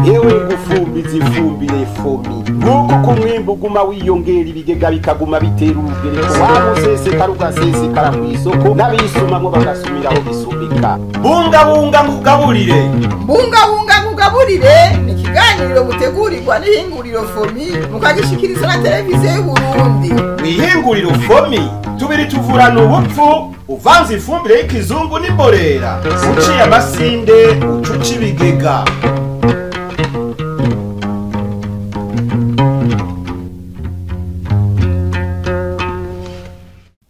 yewe gufumbiza ifumbire fomi nuko ku mwimbu guma wiyongera ibigega bikaguma bitera urugereko wamusesekara ugasesekara ku isoko n'abisumamwo bagasumiraho bisumbika. Bungabunga mugaburire, bungabunga mugaburire ni ikiganiro mutegurirwa n'ihinguriro fomi mukagishikiriza na televiziyo y'Uburundi. Mwihinguriro fomi tubiri tuvurana ubupfu uvanze ifumbire y'ikizungu n'imborera uciye amasinde ucuca ibigega.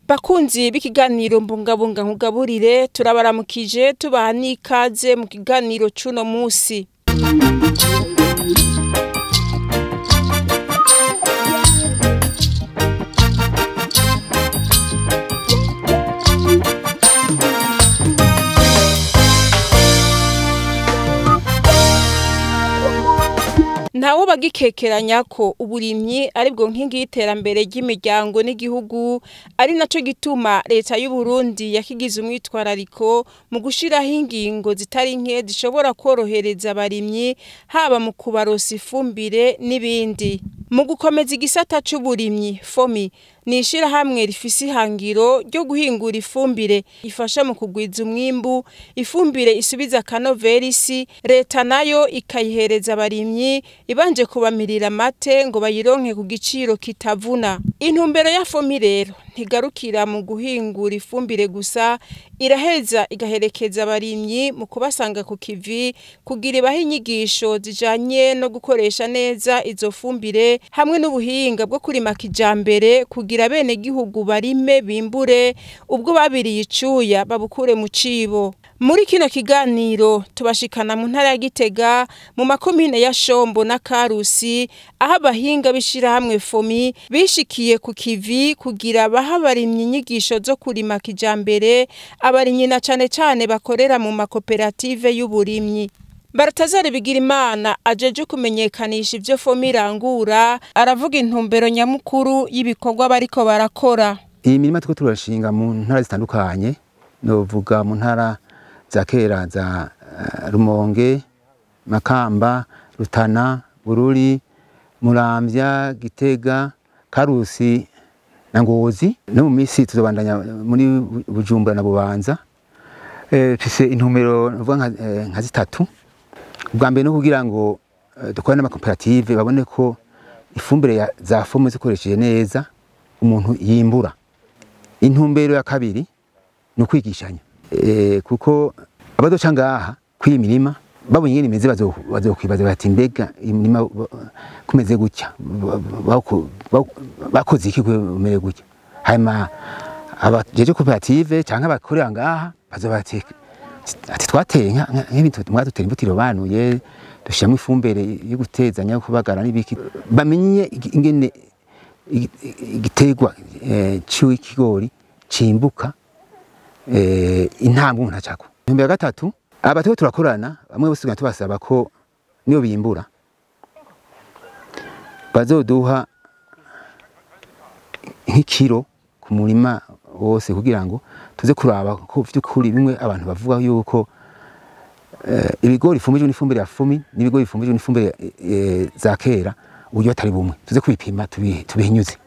Bakunzi b'ikiganiro mbungabunga nkugaburire turabaramukije tubaha n'ikaze mu kiganiro cuno musi. Ntawo bagikekeranya ko uburimyi aribwo nkingi y'iterambere ry'imiryango n'igihugu, ari naco gituma leta y'u Burundi yakigize umwitwarariko mu gushiraho ingingo zitari nke zishobora korohereza abarimyi haba mu kubarosa ifumbire n'ibindi. Mu gukomeza igisata c'uburimyi fomi nishira hamwe rifise ihangiro ryo guhingura ifumbire ifasha mu kugwiza umwimbu, ifumbire isubiza akanovera isi, leta nayo ikayihereza abarimyi ibanje kubamirira amate ngo bayironke ku giciro kitavuna. Intumbero ya fomi rero ntigarukira mu guhingura ifumbire gusa, iraheza igaherekeza abarimyi mu kubasanga ku kivi kugira ibahe inyigisho zijanye no gukoresha neza izo fumbire hamwe n'ubuhinga bwo kurima kijambere kugira bene gihugu barime bimbure ubwo babiriye icuya babukure mu cibo. Muri kino kiganiro tubashikana mu ntara ya Gitega mu makomine ya Shombo na Karusi aho abahinga bishira hamwe fomi bishikiye ku kivi kugira baha abarimyi inyigisho zo kurima kijambere, abarimyi na cane bakorera mu makoperative y'uburimyi. Baratazari Bigirimana ajeje kumenyekanisha ivyo fomi irangura aravuga intumbero nyamukuru y'ibikorwa bariko barakora. Iyi mirima two turashinga mu ntara zitandukanye, novuga mu ntara za kera za Rumonge, Makamba, Rutana, Bururi, Muramvya, Gitega, Karusi na Ngozi. No mu misi tuzobandanya muri Bujumbura na Bubanza. Fise intumbero novuga nka zitatu. Ubwa mbere no kugira ngo dukore n'amakoperative babone ko ifumbire za fomi zikoresheje neza umuntu yimbura. Intumbero ya kabiri no kwigishanya, kuko abadoca ngaha kwimirima babonye ingene imeze bazokwibaza bati mbega imirima kumeze gutya bakoze iki kumere gutya. Hanyuma abajeje koperative canke abakorera ngaha bazobati ati twateye nk'ibintu mwadutera imbutiro banuye dushiramo ifumbire yo gutezanya kubagara n'ibiki, bamenye ingene igiterwa c'ikigori cimbuka intambwe umuntu acako. Intumbero ya gatatu abateko turakorana bamwe bose tubasaba ko niyo bimbura bazoduha nk'ikiro ku murima wose kugira ngo tuze kuraba ko vy'ukuri bimwe abantu bavuga yuko ibigori ifumbije n'ifumbire ya fomi n'ibigori ifumbije n'ifumbire za kera uburyo atari bumwe, tuze kubipima tubihinyuze.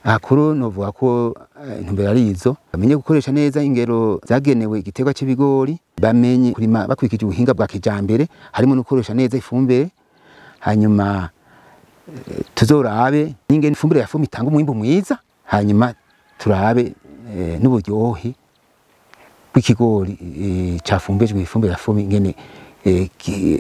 Akuru novuga ko intumbero ari izo, bamenye gukoresha neza ingero zagenewe igiterwa c'ibigori, bamenye kurima bakwikije ubuhinga bwa kijambere harimo no gukoresha neza ifumbire. Hanyuma tuzorabe ingene ifumbire ya fomi itanga umwimbu mwiza, hanyuma turabe n'uburyohe bw'ikigori cafumbijwe ifumbire ya fomi ingene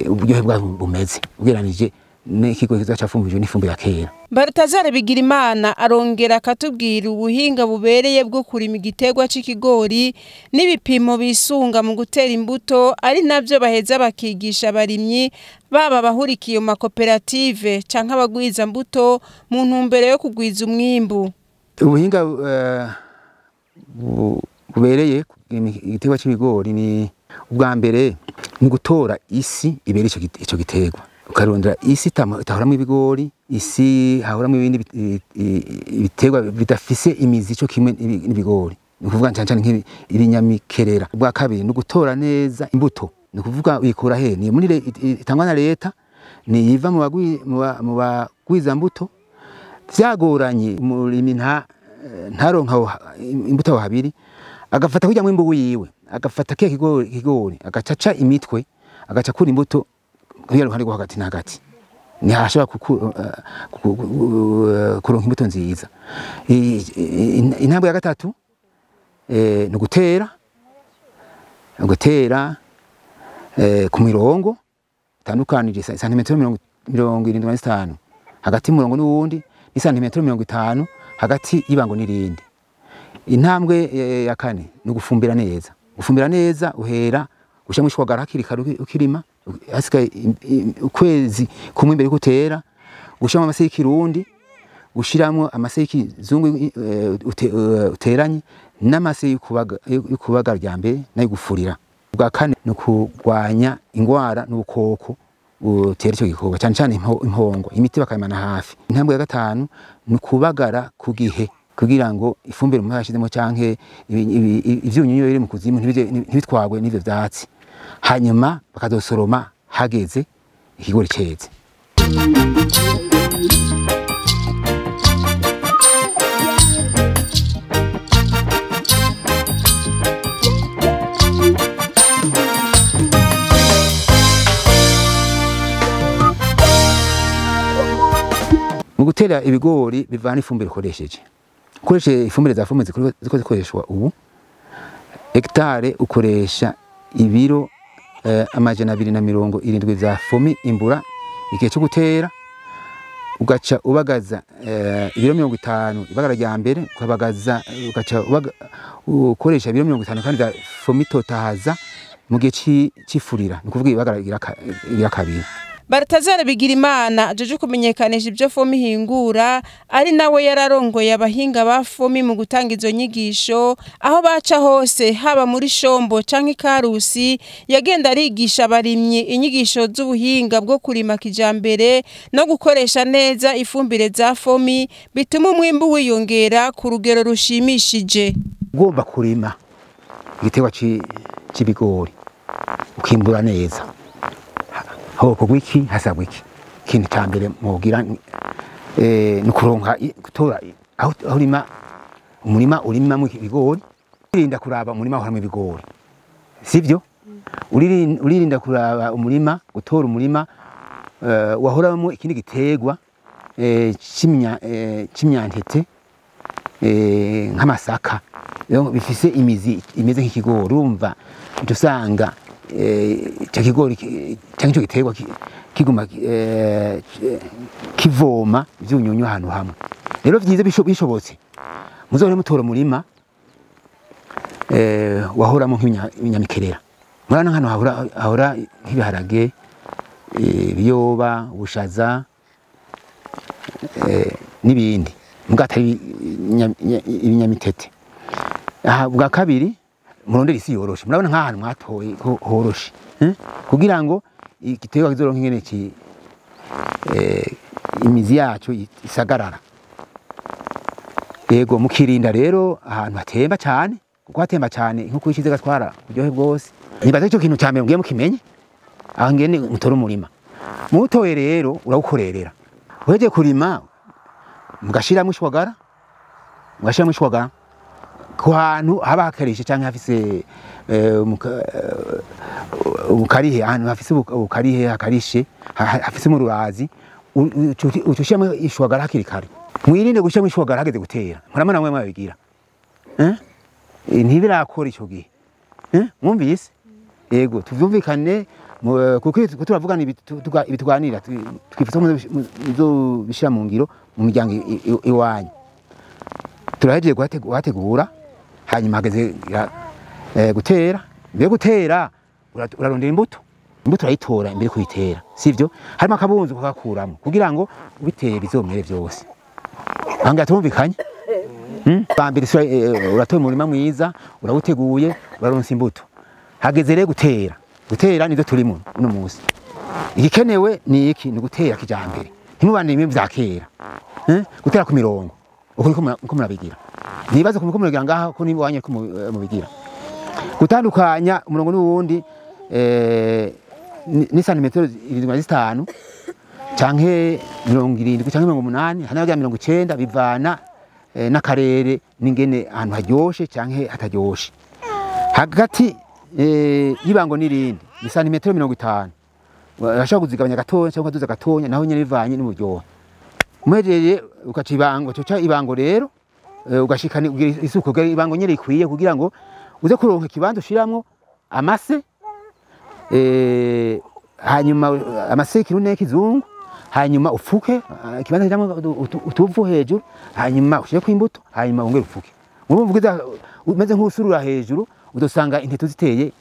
uburyohe bwa bumeze ugeranije n'ikigori cafumbijwe n'ifumbire ya kera. Baratazari Bigirimana arongera akatubwira ubuhinga bubereye bwo kurima igiterwa c'ikigori n'ibipimo bisunga mu gutera imbuto, ari navyo baheza bakigisha abarimyi baba bahurikiye mu makoperative canke abagwiza mbuto mu ntumbero yo kugwiza umwimbu. Ubuhinga bubereye igiterwa c'ibigori ni ubwa mbere mu gutora isi ibere ico giterwa, ukarondera isi itahoramwo ibigori, isi hahoramwo ibindi ibiterwa bidafise imizi cyo kimwe n'ibigori. ni ukuvuga cyane cyane nk'ibinyamikerera. Ubwa kabiri ni gutora neza imbuto, ni ukuvuga uyikura he, ni muri itangwa na leta, ni yiva mu bagwiza mbuto. Vyagoranye umurimi ntaronka imbuto habiri, agafata kujya mu imbugu yiwe, agafata ke kigori agacaca imitwe, agaca kuri imbuto kugira ruhande rwo hagati na hagati, ni hashobora kuronka imbuto nziza. Intambwe ya gatatu ni gutera ku mirongo itandukanije santimetero 75 hagati y'umurongo n'uwundi, ni santimetero 50 hagati y'ibango n'irindi. Intambwe ya kane ni gufumbira neza. Gufumbira neza uhera gushya mwishwagara hakiri kare ukirima, hasigaye ukwezi kumwe imbere gutera, gushiramo amase y'ikirundi, gushiramo amase y'ikizungu uteranye n'amase y'ukubaga rya mbere nayo gufurira. Ubwa kane ni kurwanya ingwara n'ubukoko utera icyo gikorwa, cyane cyane impongo, imiti bakayimana hafi. Intambwe ya gatanu ni kubagara ku gihe kugira ngo ifumbire mu hashizemo canke ivyunyunyu biri mu kuzimu ntibitwagwe n'ivyo vyatsi, hanyuma bakazosoroma hageze ikigori ceze. Mu gutera ibigori bivana ifumbire ukoresheje ifumbire za fumbire zikoreshwa ubu, hectare ukoresha ibiro amajana 270 za fumi imbura igihe cyo gutera, ugaca ubagaza ibiro 50 ibagara rya mbere, ukabagaza ugaca ukoresha ibiro 50 kandi za fumi totahaza mu gihe cy'ifurira, ni kuvuga ibagara igira kabiri. Baratazara Bigirimana ajeje kumenyekanisha ibyo fomi hingura, ari nawe yararongoye abahinga ba fomi mu gutanga izo nyigisho aho baca hose, haba muri Shombo canke Karusi. Yagenda arigisha abarimyi inyigisho z'ubuhinga bwo kurima kijambere no gukoresha neza ifumbire za fomi, bituma umwimbu wiyongera ku rugero rushimishije. Ugomba kurima igiterwa c'ibigori ukimbura neza, hoko gwiki hasabwa iki, kintu cyambere mugira ni kuronka gutora aho urima umurima urima mu ibigori, urinda kuraba umurima aho harimo ibigori, sivyo? Uririnda kuraba umurima, gutora umurima wahoramo ikindi gitegwa c'imyantete nk'amasaka bifise imizi imeze nk'ikigori. Urumva icyo usanga cyakigori cyangwa cyo giterwa kiguma kivoma ivyunyunyu ahantu hamwe. Rero vyize bishobotse muzore mutora umurima wahoramo nk'ibinyamikerera, murana hano hahora nk'ibiharage, ibiyoba, ubushaza n'ibindi, mugata ibinyamitete. Aha bwa kabiri murondera isi yoroshe, murabona nk'ahantu mwatoye horoshe kugira ngo igiterwa kizoronka ingene imizi yacu isagarara. Yego mukirinda rero ahantu hatemba cyane, kuko hatemba cyane nko kwishize gatwara kuryohe bwose. Nibaza cyo kintu cyambere mugiye mukimenye aho ngene mutora umurima. Mutoye rero urawukorerera, uheje kurima mugashira mushwagara, ku hantu haba hakarishe cyangwa hafise ubukarihe, ahantu hafise ubukarihe hakarishe, hafise mu rurazi, ucushiyemo ishwagara hakiri kare. Mwirinde gushiyemo ishwagara hageze gutera, murama namwe mwabigira ntibirakora ico gihe. Mwumvise? Yego tuvyumvikane, kuko turavugana ibitwanira twifata muzo bishira mu ngiro mu miryango iwanyu. Turahejeje guhategura, hanyuma hageze gutera. Mbere gutera urarondera imbuto urayitora imbere kuyitera, sivyo? Harimo akabunzu kugakuramo kugira ngo ubiteye bizomere byose. Anga tumvikanye? Bambere uratoye umurima mwiza, urawuteguye, uraronsa imbuto. Hageze rero gutera nizo turimo uno munsi. Igikenewe ni iki? Ni gutera kijambere, ntimubandire imwe vya kera. Gutera ku mirongo, uko murabigira nibaze ko muragira ngaha ko niba wanye ko mubigira gutandukanya umurongo n'uwundi ni santimetero 75 canke 70 canke 80 hanaga 90 bivana n'akarere n'ingene ahantu haryoshe canke hataryoshe hagati yibango n'irindi ni santimetero 50 urashobora kuzigabanya gatonya cyangwa ukaduza gatonya naho nyene bivanye n'uburyohe mwejeje ukacibango cyo ibango rero ugashikana isuko ibango nyene ikwiye kugira ngo uze kuronka kibanzo ushiramwo amase hanyuma amase kirune kizungu hanyuma ufuke kibanza cyangwa utuvu hejuru hanyuma ushire ku imbuto hanyuma ungere ufuke urumvugiza umeze nk'usurura hejuru udosanga inteto ziteye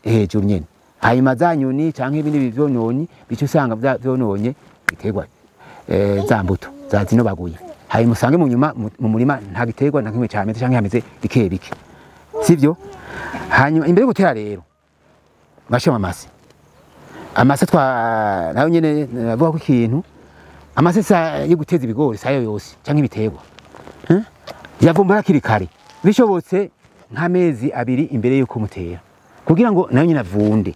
hejuru nyene hanyuma zanyoni canke ibindi bivyononi bicu usanga vyononye biterwa za mbuto za zino baguye hanyuma usange mu nyuma mu murima nta giterwa na kimwe cyameze canke hameze bike bike sivyo hanyuma imbere gutera rero bashama amase nayo nyene navuga ko ikintu amase yo guteza ibigori sayo yose canke ibiterwa yavumbura kiri kare bishobotse nk'amezi 2 imbere yuko mutera kugira ngo nayo nyene avunde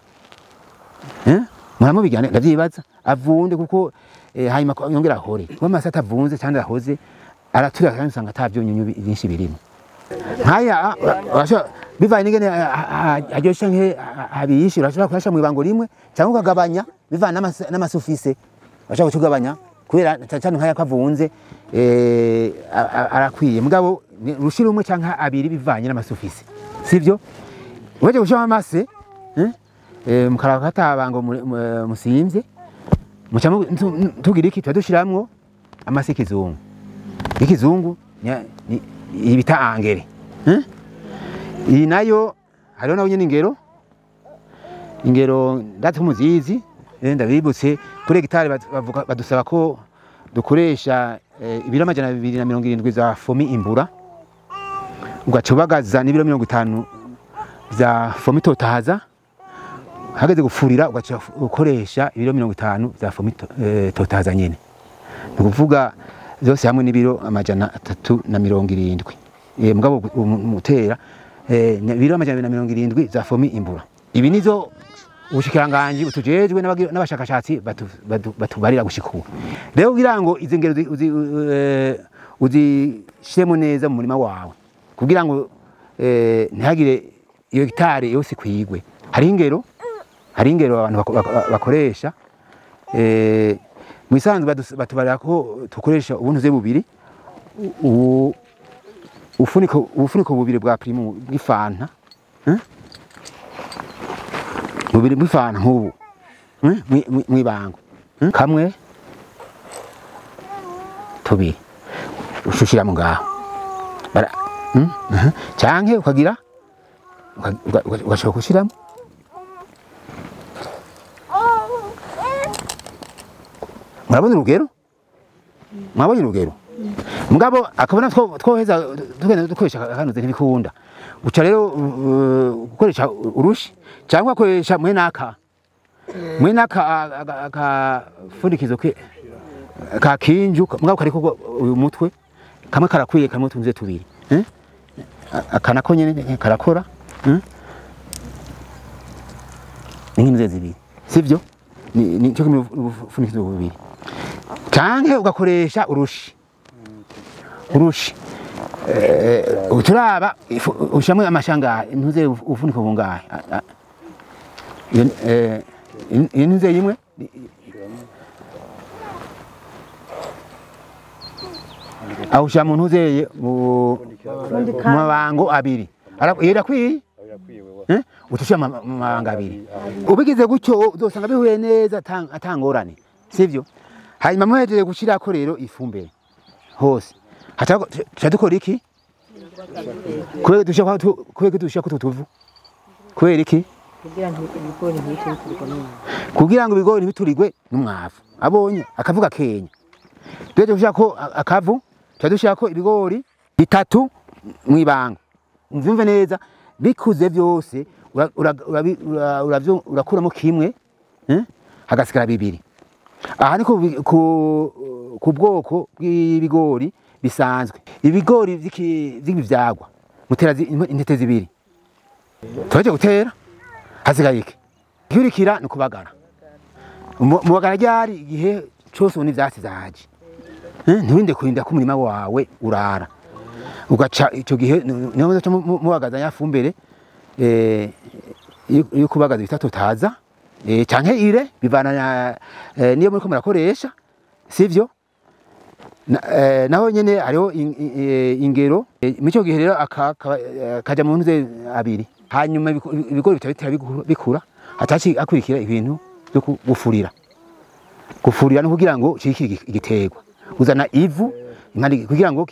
muramubigane ndavyibaza avunde kuko hanyuma yongera ahore kuba amase atavunze cyane ahoze aratura kandi usanga atavyonyunyu byinshi birimo nkaya bivaye n'ingene aryoshe nke abiyishi urashobora kurasha mu ibango rimwe cyangwa ukagabanya bivana n'amasufise urashobora kugabanya kubera cyane nkaya kavunze arakwiye mugabo rushira umwe cyangwa 2 bivanye n'amasufise sivyo weje gushama amase mukarakata abango musimvye muca tugira iki twadushiramwo amase ikizungu ibita angere iyi nayo hariho nayo nyene ingero ndati umuzizi ndabibutse kuri hegitari badusaba ko dukoresha ibiro 270 za fomi imbura ugacubagaza n'ibiro 50 za fomi totahaza hageze gufurira ugaca ukoresha ibiro 50 za fomi totahaza nyene nukuvuga zose hamwe n'ibiro 370 mugabo mutera ibiro 270 za fomi imbura ibi nizo ubushikiranganje butujejwe n'abashakashatsi batubarira gushikura rero kugira ngo izi ngero uzishemo neza mu murima wawe kugira ngo ntihagire iyo hegitari yose kwigwe hari ingero abantu bakoresha mu isanzwe batubarira ko tukoresha ubuntu ze bubiri ufuniko bubiri bwa primo bw'ifanta bubiri bw'ifanta nk'ubu mwibango kamwe tubiri ushushira mu ngaho canke ukagira ugashobora gushiramo mwabonye urugero mugabo akabona twoheza tugenda dukoresha kanuze ntibikunda uca rero gukoresha urushi cyangwa akoresha mwenaka akafundikizo ke ka kinju mugabo kariko uyu mutwe kamwe karakwiye kamwe tunze tubiri akanako nyene karakora n'inkinze zibiri sivyo ni cyo kumufunikizo bubiri canke ugakoresha urushi uturaba ushamwe amashanga ntuze ufuniko bungahe ntuze yimwe aho shamu ntuzeye mu mabango 2 yera kwi utushya mabanga 2 ubigize gutyo uzosanga bihuye neza atangorane sivyo hanyuma muhejeje gushira ko rero ifumbire hose dukora iki dushaka ko tutuvu kubera iki kugira ngo ibigori ntibiturirwe n'umwavu abonye akavuga Kenya tweje gushaka ko akavu dushaka ko ibigori 3 mwibanga umvumve neza bikuze byose urakuramo kimwe hagasikara 2 aha niko ku bwoko bw'ibigori bisanzwe. Ibigori vy'ivyagwa mutera intete zibiri twaje gutera hasigaye iki gikurikira no kubagara mubagara ryari igihe cyose ubona ivyatsi zaje ntiwinde kurinda ko umurima wawe urara ugaca icyo gihe niyo muzo mubagaza yafumbere iyo kubagaza bitatu taza canke ire bivana niyo muri ko murakoresha sivyo naho nyene hariho ingero mico gihe rero akaja mu ntuze abiri hanyuma ibigori bitabitera bikura ataci akurikira ibintu byo gufurira no kugira ngo ciki igiterwa uzana ivu nkandi kugira ngo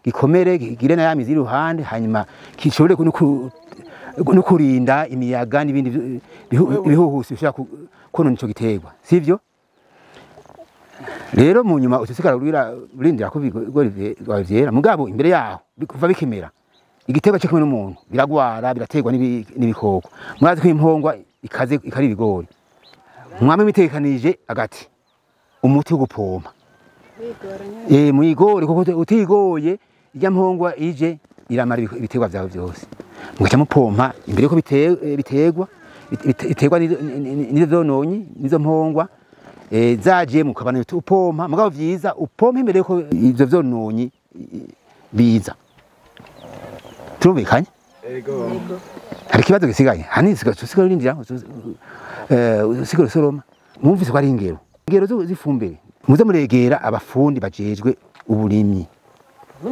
gikomere gire na yamizi iruhande hanyuma kishobore no kurinda imiyaga n'ibindi bihuhusi bishaka konona ico giterwa sivyo rero mu nyuma utusikara urindira ko ibigori vyera mugabo imbere yaho bikuva bikimera igiterwa cyo kumwe n'umuntu biragwara biraterwa n'ibikoko murazi ko impongwa ikaze ikari ibigori mwame mitekanije agati umuti wo gupompa mwigori kuko utigoye ijya mpongwa ije iramara ibiterwa vyawe byose mugaca mupompa imbere ko biterwa nizononyi nizo mpongwa zaje mukabana upompa mugabo vyiza upompa imbere ko ivyo vyononyi biza turumvikanye hari kibazo gisigaye hani sigaro rindira sigaro soroma mwumvise ko ari ingero zifumbire muze muregera abafundi bajejwe uburimyi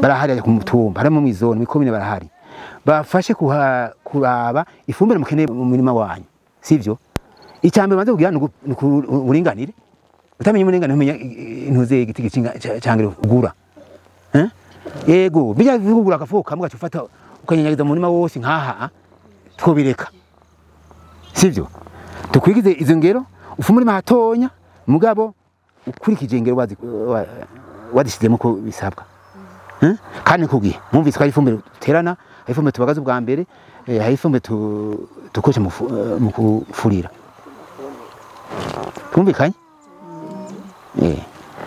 barahari ku mutumba harimo mu izone mikomine barahari bafashe kuraba ifumbire mukeneye mu mirima wanyu sivyo icyambere banze kugira uburinganire utamenye umuringanire umenya intuze igiti cyangire ugura yego bijya bigura akafuka mugaca ufata ukanyanyagiza mu murima wose nkaha twobireka sivyo tukwigize izo ngero ufumurima hatonya mugabo ukurikije ingero wadishizemo ko bisabwa kandi kugiye mwumvise ko ari ifumbire duterana ari ifumbire tubagaza ubwa mbere hari ifumbire dukoresha mu kufurira twumvikanye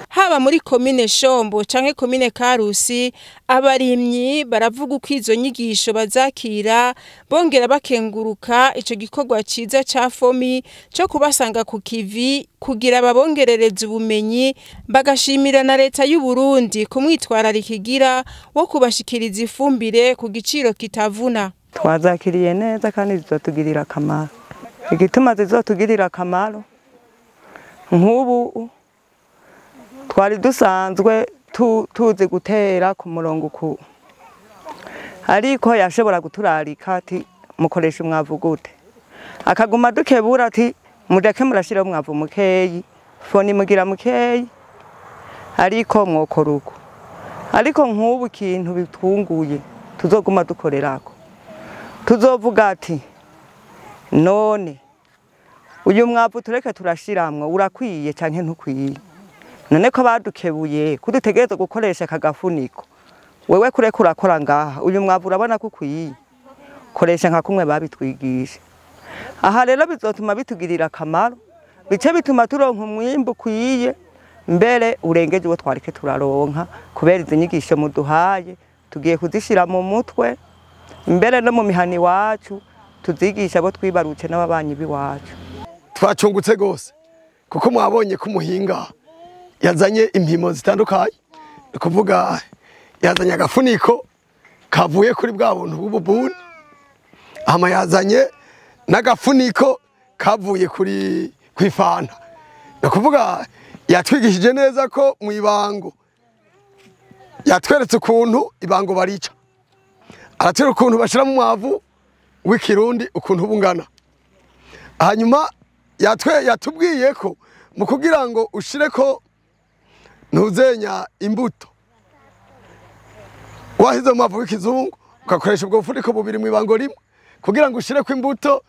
haba muri komine Shombo canke komine Karusi abarimyi baravuga uko izo nyigisho bazakira bongera bakenguruka ico gikorwa ciza ca fomi cyo kubasanga ku kivi kugira babongerereze ubumenyi bagashimira na leta y'u Burundi kumwitwararika igira wo kubashikiriza ifumbire ku giciro kitavuna. Twazakiriye neza kandi zizotugirira akamaro. Igituma zizotugirira akamaro nk'ubu twari dusanzwe tuzi gutera ku murongo ku ariko yashobora guturarika ati mukoresha umwavu gute akaguma dukebura ati mureke murashira umwavu mukeyi foni mugira mukeyi ariko mwokoruko ariko nk'ubu kintu bitunguye tuzoguma dukorerako tuzovuga ati none uyu mwavu tureke turashiramwe urakwiye canke ntukwiye none ko badukebuye kudutegereza gukoresha kagafuniko wewe kure kurakora ngaha uyu mwavu urabona ko ukwiye koresha nka kumwe babitwigisha aha rero bizotuma bitugirira akamaro bice bituma turonka umwimbu ukwiye mbere urengeje uwo twarike turaronka kubera izi nyigisho muduhaye tugiye kuzishira mu mutwe mbere no mu mihani wacu tuzigisha abo twibaruke n'ababanyi biwacu twacungutse gose kuko mwabonye ko umuhinga yazanye impimo zitandukanye kuvuga yazanye agafuniko kavuye kuri bwa buntu bw'ububuni ama yazanye n'agafuniko kavuye kuri kwifanta kuvuga yatwigishije neza ko mu ibango yatweretse ukuntu ibango barica aratera ukuntu bashira mu mwavu w'ikirundi ukuntu bungana hanyuma yatubwiye ko mu kugira ngo ushire ko ntuzenya imbuto wahize mu mwavu w'ikizungu ugakoresha ubwo bufuniko bubiri mu ibango rimwe kugira ngo ushire ko imbuto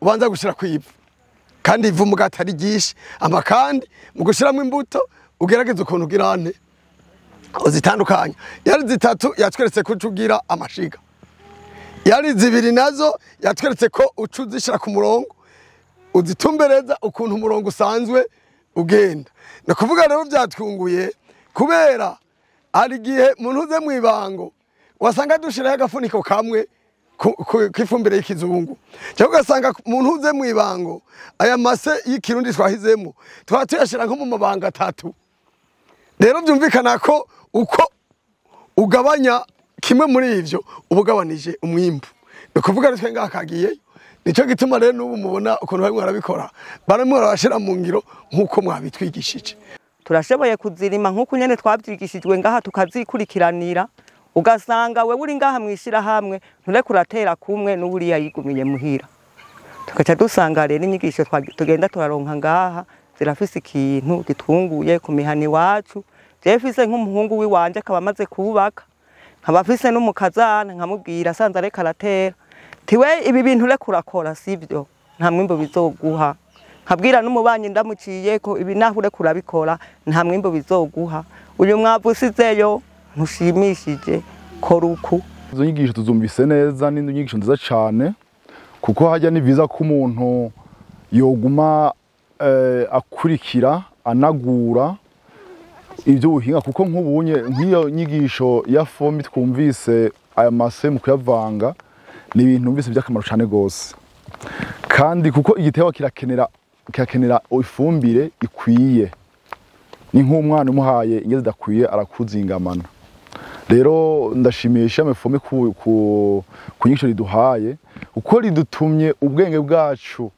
ubanza gushira ku ivu kandi ivu mugata ari ryinshi ama kandi mu gushiramo imbuto ugerageza ukuntu girante uzitandukanya yari zitatu yatweretse ko ucugira amashiga yari zibiri nazo yatweretse ko ucuzishira ku murongo uzitumbereza ukuntu umurongo usanzwe ugenda nakuvuga rero byatwunguye kubera hari igihe muntu uze mu ibango wasanga dushiraho agafuniko kamwe k'ifumbire y'ikizungu cyangwa ugasanga umuntu uze mu ibango aya mase y'ikirundi twahizemo twaba tuyashira nko mu mabanga 3. Rero byumvikana ko uko ugabanya kimwe muri ivyo ubugabanije umwimbu ukuvuga twe ngakagiye nico gituma rero n'ubu mubona ukuntu bari barabikora baramwe barashira mu ngiro nkuko mwabitwigishije. Turashoboye kuzirima nkuko nyene twabyigishijwe ngaha tukazikurikiranira ugasanga we uri ngaha mwishira hamwe nture kuratera kumwe n'uburiya yigumiye muhira tukaca dusanga rero inyigisho tugenda turaronka ngaha zirafise ikintu gitunguye ku mihani wacu jefise nk'umuhungu wiwanje akaba amaze kubaka nkabafise n'umukazana nkamubwira asanze areka aratera tiwe ibi bintu reka urakora sivyo nta mwimbo bizoguha nkabwira n'umubanyi ndamuciye ko ibi naho ureka urabikora nta mwimbo bizoguha uyu mwavu usizeyo ntushimishije koruku. Izo nyigisho tuzumvise neza n'indi nyigisho nziza cyane kuko hajya ni viza ko umuntu yoguma akurikira anagura ibyo uhinga kuko nk'ubunye nk'iyo nyigisho ya fomi twumvise aya mase mu kuyavanga ni ibintu bise by'akamaro cyane gose kandi kuko igitebo kirakenera ifumbire ikwiye ni nk'umwana umuhaye ingeze dakwiye arakuzingamana. Rero ndashimisha amefome ku nyigisho riduhaye uko ridutumye ubwenge bwacu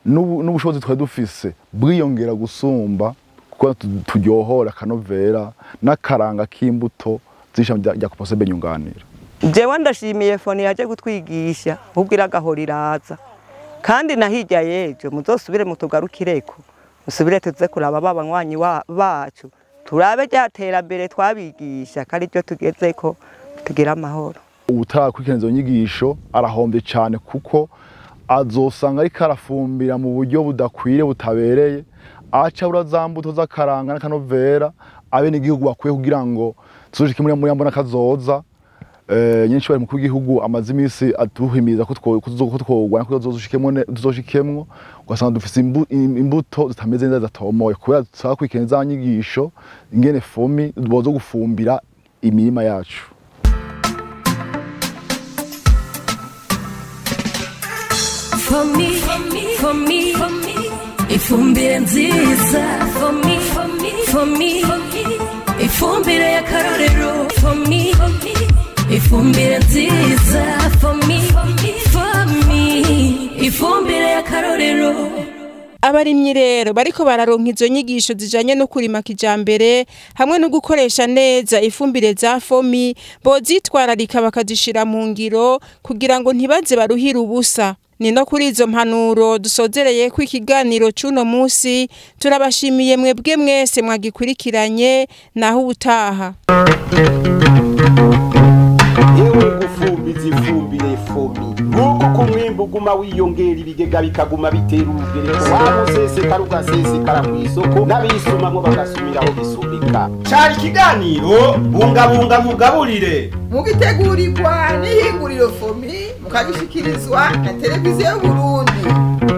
n'ubushobozi twari dufise bwiyongera gusumba kuko turyohora kanovera n'akaranga k'imbuto z'ishami rya Kuposebe nyunganira. Jewe ndashimiye fone yaje gutwigisha ubwira gahora iraza kandi nahijya yejo muzosubire mutugarukireko musubire tuze kuraba babanywanyi bacu turabe ryatera twabigisha kandi byo tugezeko tugira amahoro. Ubutakwikena izo nyigisho arahombye cyane kuko azosanga ari karafumbira mu buryo budakwire butabereye aca urazambuto z'akaranga n'akanovera abene igihugu bakwiye kugira ngo tuzoshike muri mbona kazoza nyinshi bari mu gihugu amazi imisi atuhimiza ko twogwana ko tuzoshikemwo ugasanga dufise imbuto zitameze neza zatomoye kubera twakwikena za nyigisho ingene fomi bozo gufumbira imirima yacu. For me, ifumbire nziza. For me, ifumbire y'akarorero. For me, ifumbire nziza. For me, ifumbire y'akarorero. Abarimyi rero bariko bararonka izo nyigisho zijanye no kurima kijambere hamwe no gukoresha neza ifumbire za fomi bozitwararika bakazishira mu ngiro kugira ngo ntibaze baruhira ubusa. Ni no kuri izo mpanuro dusozereye ku ikiganiro cy'uno munsi turabashimiye mwebwe mwese mwagikurikiranye naho ubutaha. Yewe gufumbiza ifumbire fomi nuko ku mwimbu guma wiyongera ibigega bikaguma bitera urugereko wamusese ugasesekara mu isoko n'abisumamwo bagasumiraho bisumbika. Cari ikiganiro bungabunga mugaburire mugitegurirwa n'ihinguriro fomi mukagishikirizwa na televiziyo y'Uburundi.